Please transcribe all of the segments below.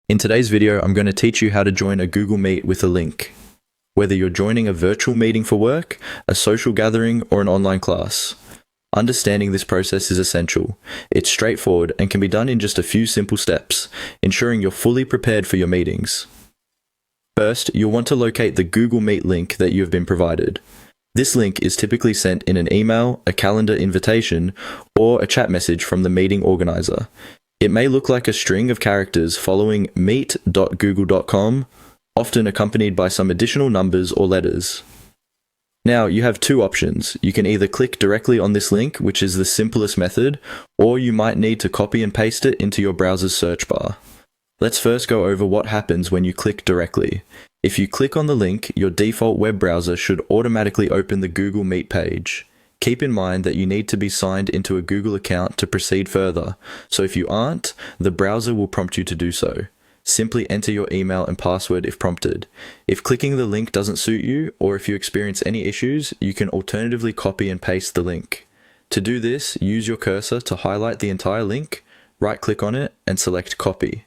In today's video, I'm going to teach you how to join a Google Meet with a link. Whether you're joining a virtual meeting for work, a social gathering, or an online class. Understanding this process is essential. It's straightforward and can be done in just a few simple steps, ensuring you're fully prepared for your meetings. First, you'll want to locate the Google Meet link that you have been provided. This link is typically sent in an email, a calendar invitation, or a chat message from the meeting organizer. It may look like a string of characters following meet.google.com, often accompanied by some additional numbers or letters. Now, you have two options. You can either click directly on this link, which is the simplest method, or you might need to copy and paste it into your browser's search bar. Let's first go over what happens when you click directly. If you click on the link, your default web browser should automatically open the Google Meet page. Keep in mind that you need to be signed into a Google account to proceed further, so if you aren't, the browser will prompt you to do so. Simply enter your email and password if prompted. If clicking the link doesn't suit you, or if you experience any issues, you can alternatively copy and paste the link. To do this, use your cursor to highlight the entire link, right-click on it, and select Copy.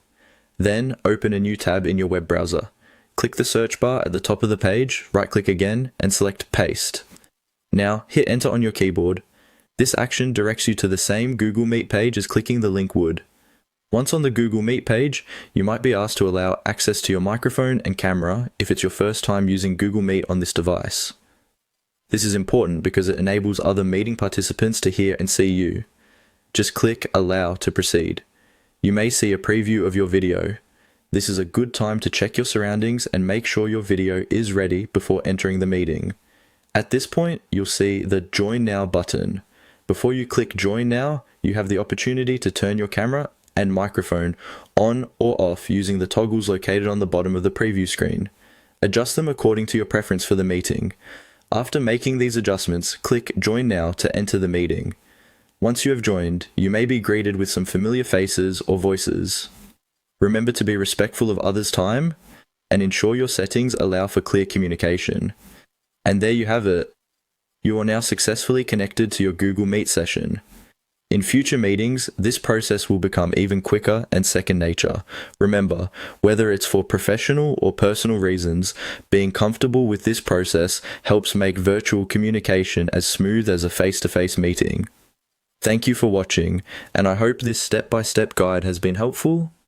Then, open a new tab in your web browser. Click the search bar at the top of the page, right-click again, and select Paste. Now, hit enter on your keyboard. This action directs you to the same Google Meet page as clicking the link would. Once on the Google Meet page, you might be asked to allow access to your microphone and camera if it's your first time using Google Meet on this device. This is important because it enables other meeting participants to hear and see you. Just click Allow to proceed. You may see a preview of your video. This is a good time to check your surroundings and make sure your video is ready before entering the meeting. At this point, you'll see the Join Now button. Before you click Join Now, you have the opportunity to turn your camera and microphone on or off using the toggles located on the bottom of the preview screen. Adjust them according to your preference for the meeting. After making these adjustments, click Join Now to enter the meeting. Once you have joined, you may be greeted with some familiar faces or voices. Remember to be respectful of others' time and ensure your settings allow for clear communication. And there you have it. You are now successfully connected to your Google Meet session. In future meetings, this process will become even quicker and second nature. Remember, whether it's for professional or personal reasons, being comfortable with this process helps make virtual communication as smooth as a face-to-face meeting. Thank you for watching, and I hope this step-by-step guide has been helpful.